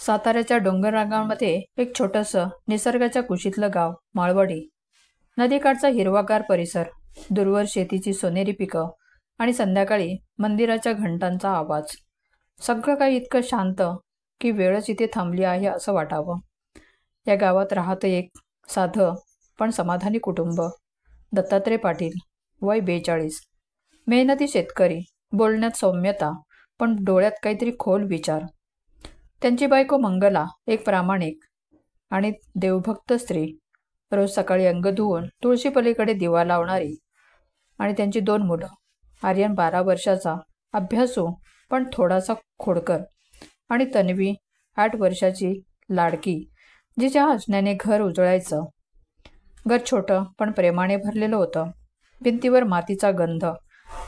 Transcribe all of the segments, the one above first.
साताऱ्याच्या डोंगररांगांमध्ये एक छोटंसं निसर्गाच्या कुशीतलं गाव माळवडी. नदीकाठचा हिरवागार परिसर, दूरवर शेतीची सोनेरी पिकं आणि संध्याकाळी मंदिराच्या घंटांचा आवाज. सगळं काही इतकं शांत की वेळच इथे थांबली आहे असं वाटावं. या गावात राहतं एक साधं पण समाधानी कुटुंब. दत्तात्रय पाटील, वय 42, मेहनती शेतकरी, बोलण्यात सौम्यता पण डोळ्यात काहीतरी खोल विचार. त्यांची बायको मंगला एक प्रामाणिक आणि देवभक्त स्त्री, रोज सकाळी अंग धुवून तुळशी पलीकडे दिवा लावणारी. आणि त्यांची 2 मुलं, आर्यन 12 वर्षाचा, अभ्यासू पण थोडासा खोडकर, आणि तन्वी 8 वर्षाची, लाडकी, जिच्या हसण्याने घर उजळायचं. घर छोटं पण प्रेमाने भरलेलं होतं. भिंतीवर मातीचा गंध,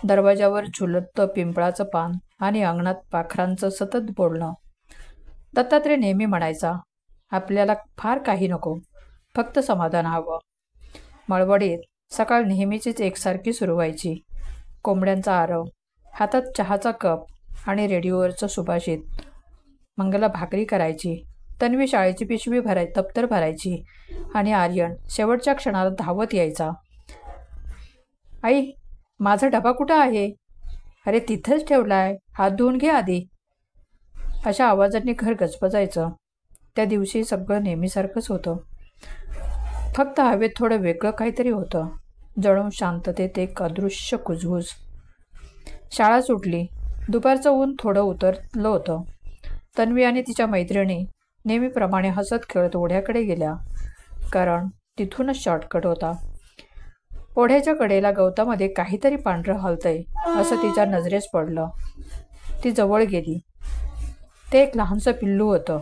दरवाजावर झुलतं पिंपळाचं पान आणि अंगणात पाखरांचं सतत बोलणं. दत्तात्रय नेहमी म्हणायचा, आपल्याला फार काही नको, फक्त समाधान हवं. मळवडीत सकाळ नेहमीचीच एकसारखी सुरू व्हायची. कोंबड्यांचा आरव, हातात चहाचा कप आणि रेडिओवरचं सुभाषित. मंगला भाकरी करायची, तन्वी शाळेची पिशवी दप्तर भरायची आणि आर्यन शेवटच्या क्षणाला धावत यायचा. आई, माझा डबा कुठं आहे? अरे तिथंच ठेवलाय, हात धुवून घे आधी. अशा आवाजांनी घर गजबजायचं. त्या दिवशी सगळं नेहमीसारखंच होतं, फक्त हवेत थोडं वेगळं काहीतरी होतं, जणू शांततेत एक अदृश्य कुजबूज. शाळा सुटली, दुपारचं ऊन थोडं उतरलं होतं. तन्वी आणि तिच्या मैत्रिणी नेहमीप्रमाणे हसत खेळत ओढ्याकडे गेल्या, कारण तिथूनच शॉर्टकट होता. ओढ्याच्या कडेला गवतामध्ये काहीतरी पांढरं हलतंय असं तिच्या नजरेस पडलं. ती जवळ गेली. ते एक लहानसं पिल्लू होतं,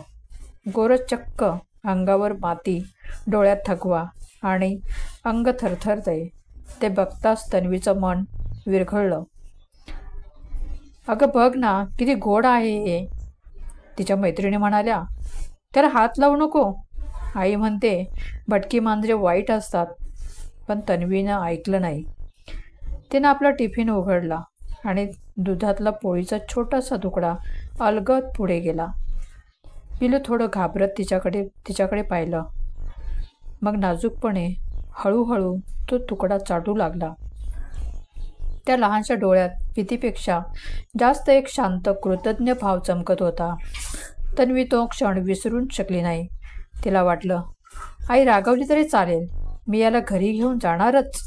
गोरच चक्क, अंगावर माती, डोळ्यात थकवा आणि अंग थरथरतंय. ते बघताच तन्वीचं मन विरघळलं. अगं बघ ना, किती गोड आहे हे, तिच्या मैत्रिणी म्हणाल्या. त्याला हात लावू नको, आई म्हणते, भटकी मांजरे वाईट असतात. पण तन्वीनं ऐकलं नाही. तिनं आपला टिफिन उघडला आणि दुधातला पोळीचा छोटासा तुकडा अलगद पुढे गेला. पिलू थोडं घाबरत तिच्याकडे पाहिलं. मग नाजूकपणे हळूहळू तो तुकडा चाटू लागला. त्या लहानशा डोळ्यात भीतीपेक्षा जास्त एक शांत कृतज्ञ भाव चमकत होता. तन्वी तो क्षण विसरून शकली नाही. तिला वाटलं, आई रागावली तरी चालेल, मी याला घरी घेऊन जाणारच.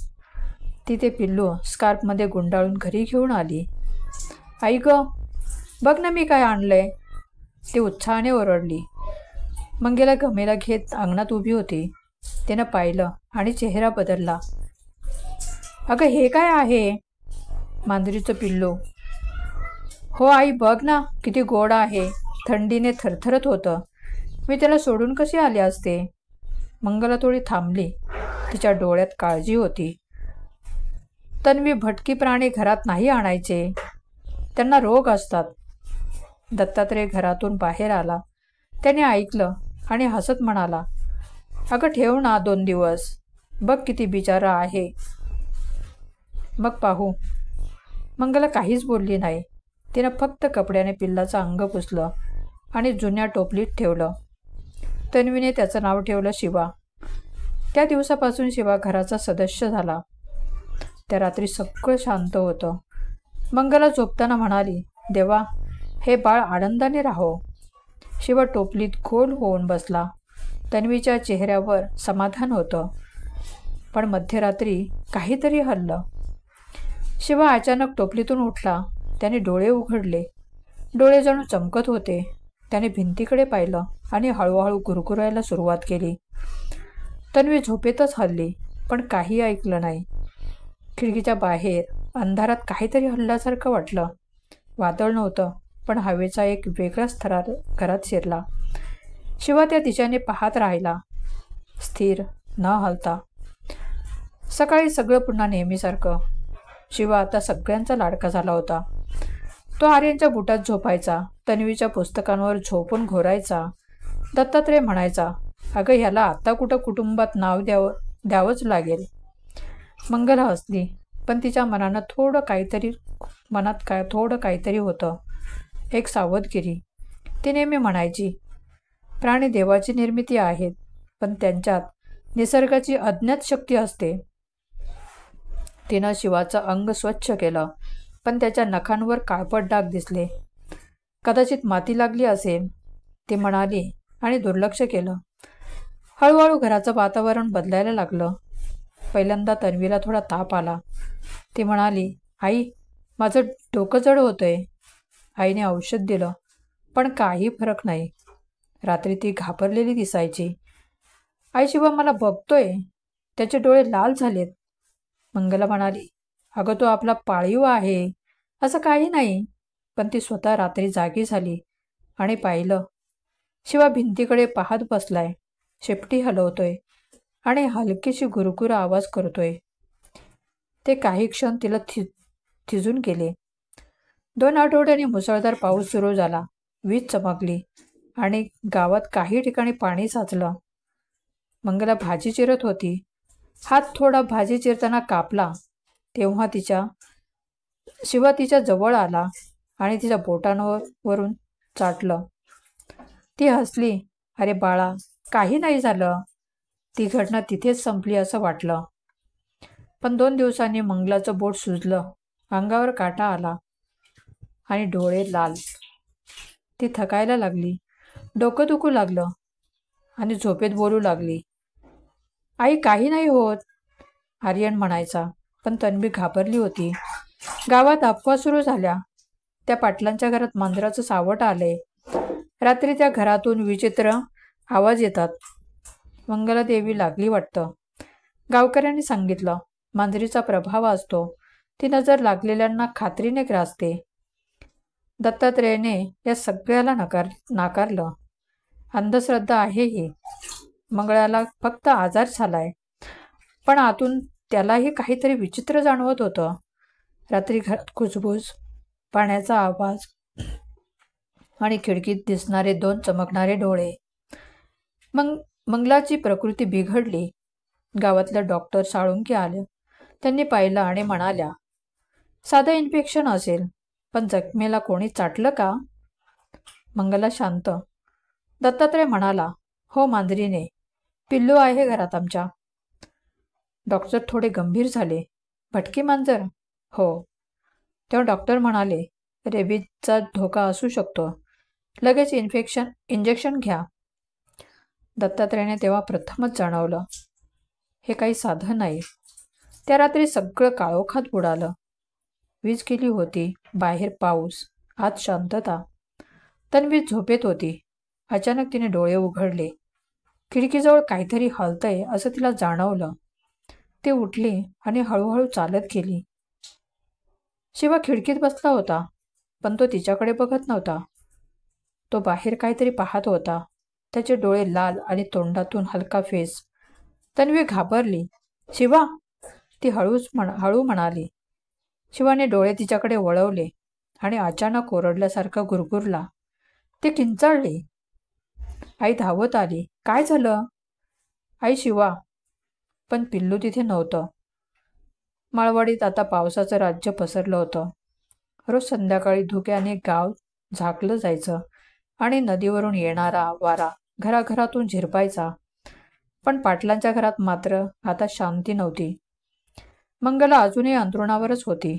ती ते पिल्लू स्कार्फमध्ये गुंडाळून घरी घेऊन आली. आई ग, बघ ना मी काय आणलंय, ती उत्साहाने ओरडली. मंगेला गमेला घेत अंगणात उभी होती. तिनं पाहिलं आणि चेहरा बदलला. अगं हे काय आहे? मांजरीचं पिल्लू. हो आई, बघ ना किती गोड आहे, थंडीने थरथरत होतं, मी त्याला सोडून कशी आले असते. मंगला थोडी थांबली. तिच्या डोळ्यात काळजी होती. तन्वी, भटकी प्राणी घरात नाही आणायचे, त्यांना रोग असतात. दत्तात्रय घरातून बाहेर आला. त्याने ऐकलं आणि हसत म्हणाला, अगं ठेव ना 2 दिवस, बघ किती बिचारा आहे, मग पाहू. मंगला काहीच बोलली नाही. तिनं फक्त कपड्याने पिल्लाचं अंग पुसलं आणि जुन्या टोपलीत ठेवलं. तन्वीने त्याचं नाव ठेवलं शिवा. त्या दिवसापासून शिवा घराचा सदस्य झाला. त्या रात्री सगळं शांत होतं. मंगला झोपताना म्हणाली, देवा, हे बाळ आनंदाने राहो. शिवा टोपलीत गोल होऊन बसला. तन्वीच्या चेहऱ्यावर समाधान होतं, पण मध्यरात्री काहीतरी हललं. शिवा अचानक टोपलीतून उठला. त्याने डोळे उघडले. डोळे जणू चमकत होते. त्याने भिंतीकडे पाहिलं आणि हळूहळू गुरगुरायला सुरुवात केली. तन्वी झोपेतच हलली, पण काही ऐकलं नाही. खिडकीच्या बाहेर अंधारात काहीतरी हलल्यासारखं वाटलं. वादळ नव्हतं, पण हवेचा एक वेगळाच थरार घरात शिरला. शिवा त्या दिशेने पाहत राहिला, स्थिर, न हलता. सकाळी सगळं पुन्हा नेहमीसारखं. शिवा आता सगळ्यांचा लाडका झाला होता. तो आर्यनच्या बुटात झोपायचा, तन्वीच्या पुस्तकांवर झोपून घोरायचा. दत्तात्रय म्हणायचा, अगं ह्याला आता कुठं कुटुंबात नाव द्यावंच लागेल. मंगला हसली, पण तिच्या मनात थोडं काहीतरी होतं, एक सावधगिरी. ती नेहमी म्हणायची, प्राणी देवाची निर्मिती आहेत, पण त्यांच्यात निसर्गाची अज्ञात शक्ती असते. तिनं शिवाचं अंग स्वच्छ केलं, पण त्याच्या नखांवर काळपट डाग दिसले. कदाचित माती लागली असेल, ती म्हणाली आणि दुर्लक्ष केलं. हळूहळू घराचं वातावरण बदलायला लागलं. पहिल्यांदा तन्वीला थोडा ताप आला. ती म्हणाली, आई, माझं डोकं जड होतंय. आईने औषध दिलं, पण काही फरक नाही. रात्री ती घाबरलेली दिसायची. आई, शिवा मला बघतोय, त्याचे डोळे लाल झालेत. मंगला म्हणाली, अगं तो आपला पाळीव आहे, असं काही नाही. पण ती स्वतः रात्री जागी झाली आणि पाहिलं. शिवा भिंतीकडे पाहत बसलाय, शेपटी हलवतोय आणि हलकीशी गुरगुर आवाज करतोय. ते काही क्षण तिला थिजून गेले. 2 आठवड्यांनी मुसळधार पाऊस सुरू झाला. वीज चमकली आणि गावात काही ठिकाणी पाणी साचलं. मंगला भाजी चिरत होती. हात थोडा भाजी चिरताना कापला, तेव्हा शिवा तिच्या जवळ आला आणि तिच्या बोटांवरून चाटलं. ती हसली. अरे बाळा, काही नाही झालं. ती घटना तिथेच संपली असं वाटलं. पण 2 दिवसांनी मंगलाचं बोट सुजलं, अंगावर काटा आला आणि डोळे लाल. ती थकायला लागली, डोकं दुखू लागलं आणि झोपेत बोलू लागली. आई, काही नाही होत, आर्यन म्हणायचा. पण तन्वी घाबरली होती. गावात अफवा सुरू झाल्या. त्या पाटलांच्या घरात मांजराचं सावट आलंय. रात्री त्या घरातून विचित्र आवाज येतात. मंगला देवी लागली वाटतं. गावकऱ्यांनी सांगितलं, मांजरीचा प्रभाव असतो. ती नजर लागलेल्यांना खात्रीने ग्रासते. दत्तात्रेयने या सगळ्याला नाकारलं. अंधश्रद्धा आहे ही. मंगळाला फक्त आजार झालाय, पण आतून त्यालाही काहीतरी विचित्र जाणवत होतं. रात्री घरात कुजबूज, पाण्याचा आवाज आणि खिडकीत दिसणारे 2 चमकणारे डोळे. मंगलाची प्रकृती बिघडली. गावातल्या डॉक्टर साळुंके आले. त्यांनी पाहिलं आणि म्हणाल्या, साधं इन्फेक्शन असेल, पण जखमेला कोणी चाटलं का? मंगला शांत. दत्तात्रय म्हणाला, हो, मांजरीने. पिल्लू आहे घरात आमच्या. डॉक्टर थोडे गंभीर झाले. भटकी मांजर? हो. तेव्हा डॉक्टर म्हणाले, रेबीजचा धोका असू शकतो, लगेच इंजेक्शन घ्या. दत्तात्रयाने तेव्हा प्रथमच जाणवलं, हे काही साधं नाही. त्या रात्री सगळं काळोखात बुडालं. वीज गेली होती, बाहेर पाऊस, आत शांतता. तन्वी झोपेत होती. अचानक तिने डोळे उघडले. खिडकीजवळ काहीतरी हलतंय असं तिला जाणवलं. ती उठली आणि हळूहळू चालत गेली. शिवा खिडकीत बसला होता, पण तो तिच्याकडे बघत नव्हता. तो बाहेर काहीतरी पाहत होता. त्याचे डोळे लाल आणि तोंडातून हलका फेस. तन्वी घाबरली. शिवा, ती हळू म्हणाली. शिवाने डोळे तिच्याकडे वळवले आणि अचानक ओरडल्यासारखा गुरगुरला. ती किंचाळली. आई धावत आली. काय झालं? आई, शिवा. पण पिल्लू तिथे नव्हतं. माळवाडीत आता पावसाचं राज्य पसरलं होतं. रोज संध्याकाळी धुक्याने गाव झाकलं जायचं आणि नदीवरून येणारा वारा घराघरातून झिरपायचा. पण पाटलांच्या घरात मात्र आता शांती नव्हती. मंगला अजूनही अंथरुणावरच होती.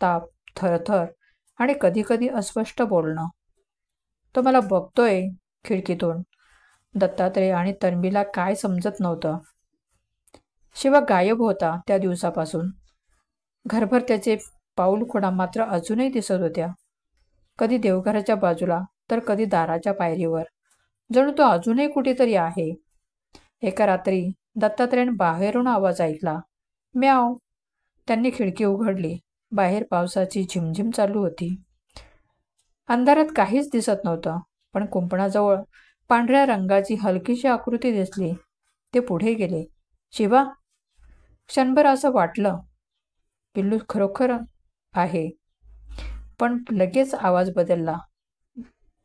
ताप, थरथर आणि कधीकधी अस्पष्ट बोलणं. तो मला बघतोय खिडकीतून. दत्तात्रय आणि तन्वीला काय समजत नव्हतं. शिवा गायब होता त्या दिवसापासून. घरभर त्याचे पाऊलखुणा मात्र अजूनही दिसत होत्या. कधी देवघराच्या बाजूला, तर कधी दाराच्या पायरीवर. जणू तो अजूनही कुठेतरी आहे. एका रात्री दत्तात्रयाने बाहेरून आवाज ऐकला, म्याव. त्यांनी खिडकी उघडली. बाहेर पावसाची झिमझिम चालू होती. अंधारात काहीच दिसत नव्हतं, पण कुंपणाजवळ पांढऱ्या रंगाची हलकीशी आकृती दिसली. ते पुढे गेले. शिवा. क्षणभर असं वाटलं, पिल्लू खरोखर आहे. पण लगेच आवाज बदलला.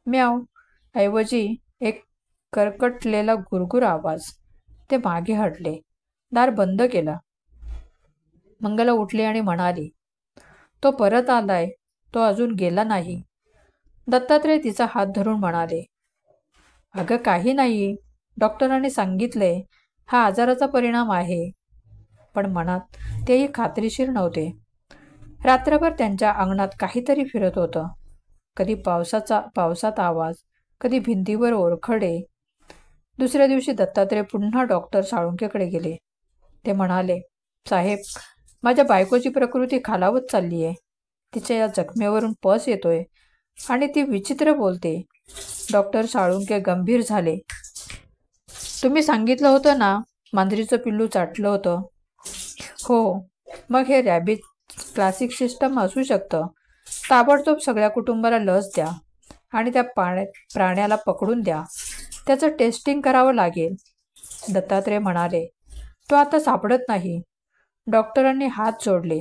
म्याव ऐवजी एक करकटलेला गुरगुर आवाज. ते मागे हटले. दार बंद केलं. मंगला उठली आणि म्हणाली, तो परत आलाय, तो अजून गेला नाही. दत्तात्रय तिचा हात धरून म्हणाले, अगं काही नाही, डॉक्टरांनी सांगितले हा आजाराचा परिणाम आहे. पण मनात तेही खात्रीशीर नव्हते. रात्रभर त्यांच्या अंगणात काहीतरी फिरत होतं. कधी पावसात आवाज, कधी भिंतीवर ओरखडे. दुसऱ्या दिवशी दत्तात्रय पुन्हा डॉक्टर साळुंकेकडे गेले. ते म्हणाले, साहेब, माझ्या बायकोची प्रकृती खालावत चालली आहे. तिच्या या जखमेवरून पस येतोय आणि ती विचित्र बोलते. डॉक्टर साळुंके गंभीर झाले. तुम्ही सांगितलं होतं ना, मांजरीचं पिल्लू चाटलं होतं. हो, मग हे रॅबिज क्लासिक सिस्टम असू शकतं. ताबडतोब सगळ्या कुटुंबाला लस द्या आणि त्या प्राण्याला पकडून द्या. त्याचं टेस्टिंग करावं लागेल. दत्तात्रय म्हणाले, तो आता सापडत नाही. डॉक्टरांनी हात जोडले.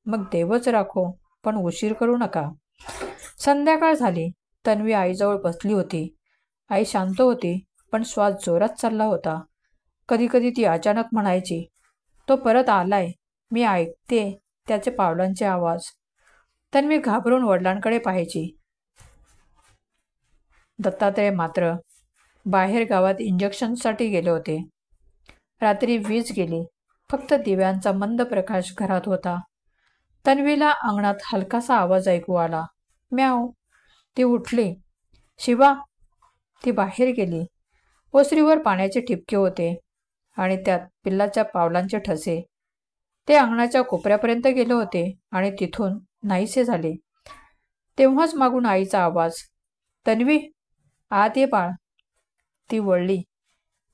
मग देवच राखो, पण उशीर करू नका. संध्याकाळ झाली. तन्वी आईजवळ बसली होती. आई शांत होती, पण श्वास जोरात चालला होता. कधीकधी ती अचानक म्हणायची, तो परत आलाय, मी ऐकते त्याचे पावलांचे आवाज. तन्वी घाबरून वडिलांकडे पाहायची. दत्तात्रय मात्र बाहेर गावात इंजेक्शनसाठी गेले होते. रात्री वीज गेली. फक्त दिव्यांचा मंद प्रकाश घरात होता. तन्वीला अंगणात हलकासा आवाज ऐकू आला. म्याव. ती उठली. शिवा. ती बाहेर गेली. ओसरीवर पाण्याचे ठिपके होते आणि त्यात पिल्लाच्या पावलांचे ठसे. ते अंगणाच्या कोपऱ्यापर्यंत गेले होते आणि तिथून नाहीसे झाले. तेव्हाच मागून आईचा आवाज, तन्वी, आत ये बाळ. ती वळली.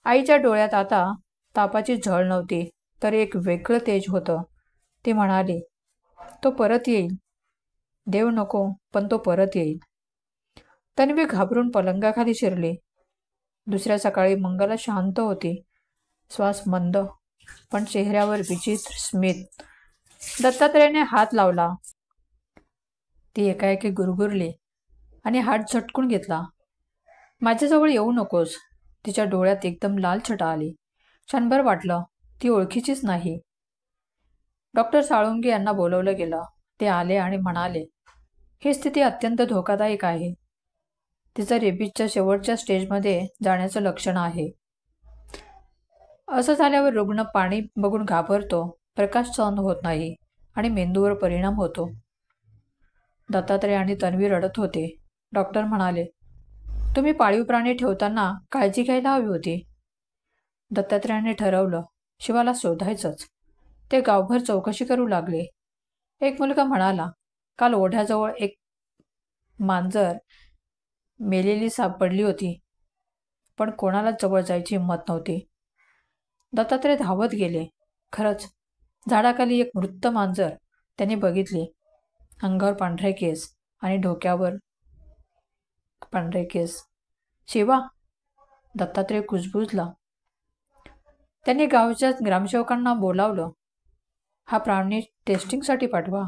आईच्या डोळ्यात आता तापाची झळ नव्हती, तर एक वेगळं तेज होतं. ती म्हणाली, तो परत येईल. देव नको, पण तो परत येईल. तन्वी घाबरून पलंगाखाली शिरली. दुसऱ्या सकाळी मंगला शांत होती. श्वास मंद, पण चेहऱ्यावर विचित्र स्मित. दत्तात्रयाने हात लावला. ती एकाएकी गुरगुरली आणि हात झटकून घेतला. माझ्याजवळ येऊ नकोस. तिच्या डोळ्यात एकदम लाल छटा आली. क्षणभर वाटलं ती ओळखीचीच नाही. डॉक्टर साळुंके यांना बोलवलं गेलं. ते आले आणि म्हणाले, ही स्थिती अत्यंत धोकादायक आहे. तिचं रेबीजच्या शेवटच्या स्टेजमध्ये जाण्याचं लक्षण आहे. असं झाल्यावर रुग्ण पाणी बघून घाबरतो, प्रकाश सहन होत नाही आणि मेंदूवर परिणाम होतो. दत्तात्रय आणि तन्वी रडत होते. डॉक्टर म्हणाले, तुम्ही पाळीव प्राणी ठेवताना काळजी घ्यायला हवी होती. दत्तात्रयाने ठरवलं, शिवाला शोधायचंच. ते गावभर चौकशी करू लागले. एक मुलगा म्हणाला, काल ओढ्याजवळ एक मांजर मेलेली सापडली होती, पण कोणालाच जवळ जायची हिंमत नव्हती. दत्तात्रय धावत गेले. खरंच, झाडाखाली एक मृत मांजर त्यांनी बघितली. अंगावर पांढरे केस आणि डोक्यावर पांढरे केस. शिवा. दत्तात्रय कुजबुजला. त्यांनी गावच्या ग्रामसेवकांना बोलावलं. हा प्राणी टेस्टिंगसाठी पाठवा.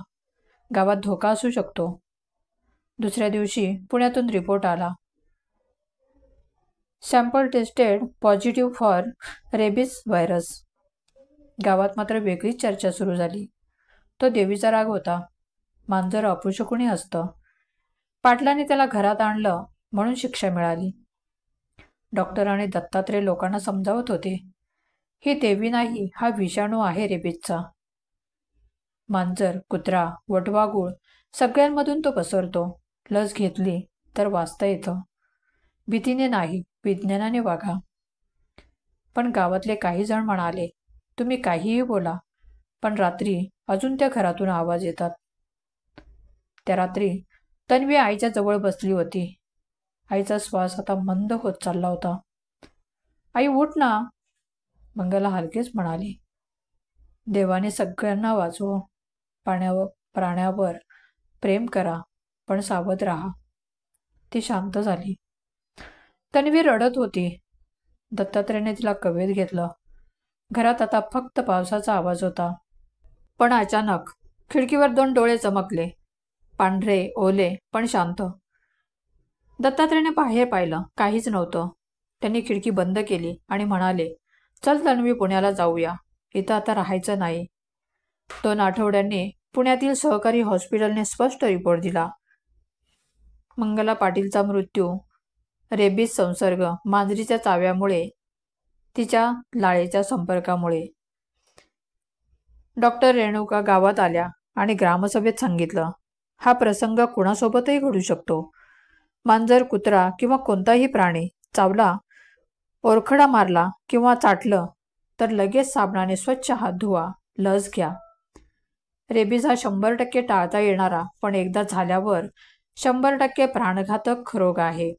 गावात धोका असू शकतो. दुसऱ्या दिवशी पुण्यातून रिपोर्ट आला. Sample tested positive for rabies virus. गावात मात्र वेगळीच चर्चा सुरू झाली. तो देवीचा राग होता. मांजर अपशकुनी असतं. पाटलाने त्याला घरात आणलं म्हणून शिक्षा मिळाली. डॉक्टर आणि दत्तात्रय लोकांना समजावत होते, ही देवी नाही, हा विषाणू आहे रेबीजचा. मांजर, कुत्रा, वटवाघूळ सगळ्यांमधून तो पसरतो. लस घेतली तर वाचता येतं. भीतीने नाही, विज्ञानाने वागा. पण गावातले काही जण म्हणाले, तुम्ही काहीही बोला, पण रात्री अजून त्या घरातून आवाज येतात. त्या रात्री तन्वी आईच्या जवळ बसली होती. आईचा श्वास आता मंद होत चालला होता. आई उठ ना, मंगला हलकेच म्हणाली. देवाने सगळ्यांना वाचव. प्राण्यावर प्रेम करा, पण सावध राहा. ती शांत झाली. तन्वी रडत होती. दत्तात्रयाने तिला कवेत घेतलं. घरात आता फक्त पावसाचा आवाज होता. पण अचानक खिडकीवर 2 डोळे चमकले. पांढरे, ओले, पण शांत. दत्तात्रयाने बाहेर पाहिलं. काहीच नव्हतं. त्यांनी खिडकी बंद केली आणि म्हणाले, चल तन्वी, पुण्याला जाऊया. इथं आता राहायचं नाही. 2 आठवड्यांनी पुण्यातील सहकारी हॉस्पिटलने स्पष्ट रिपोर्ट दिला. मंगला पाटीलचा मृत्यू रेबीज संसर्ग मांजरीच्या चाव्यामुळे, तिच्या लाळेच्या संपर्कामुळे. डॉक्टर रेणुका गावात आल्या आणि ग्रामसभेत सांगितलं, हा प्रसंग कुणासोबतही घडू शकतो. मांजर, कुत्रा किंवा कोणताही प्राणी चावला, ओरखडा मारला किंवा चाटलं तर लगेच साबणाने स्वच्छ हात धुवा, लस घ्या. रेबीज हा 100% टाळता येणारा पण एकदा झाल्यावर 100% प्राणघातक रोग आहे.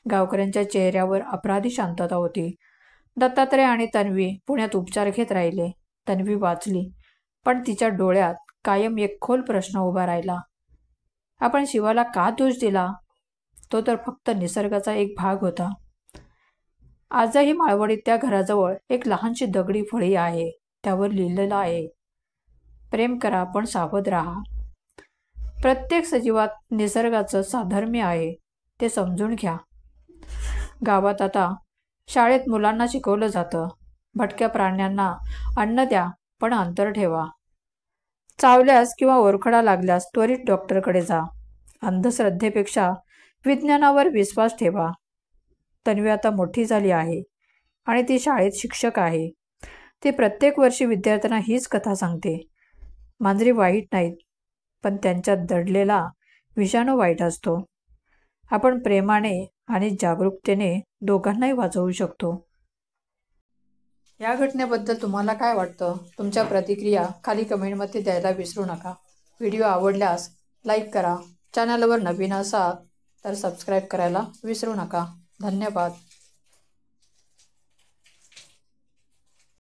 गावकऱ्यांच्या चेहऱ्यावर अपराधी शांतता होती. दत्तात्रय आणि तन्वी पुण्यात उपचार घेत राहिले. तन्वी वाचली, पण तिच्या डोळ्यात कायम एक खोल प्रश्न उभा राहिला. आपण शिवाला का दोष दिला? तो तर फक्त निसर्गाचा एक भाग होता. आजही माळवणीत त्या घराजवळ एक लहानशी दगडी फळी आहे. त्यावर लिहिलेलं आहे, प्रेम करा पण सावध राहा. प्रत्येक सजीवात निसर्गाचं साधर्म्य आहे, ते समजून घ्या. गावात आता शाळेत मुलांना शिकवलं जातं, भटक्या प्राण्यांना अन्न द्या पण अंतर ठेवा. चावल्यास किंवा ओरखडा लागल्यास त्वरित डॉक्टरकडे जा. अंधश्रद्धेपेक्षा विज्ञानावर विश्वास ठेवा. तन्वी आता मोठी झाली आहे आणि ती शाळेत शिक्षक आहे. ती प्रत्येक वर्षी विद्यार्थ्यांना हीच कथा सांगते. मांजरी वाईट नाहीत, पण त्यांच्यात दडलेला विषाणू वाईट असतो. आपण प्रेमाने आणि जागरूकतेने दोघांनाही वाचवू शकतो. या घटनेबद्दल तुम्हाला काय वाटतं? तुमच्या प्रतिक्रिया खाली कमेंटमध्ये द्यायला विसरू नका. व्हिडिओ आवडल्यास लाईक करा. चॅनलवर नवीन असाल तर सबस्क्राईब करायला विसरू नका. धन्यवाद.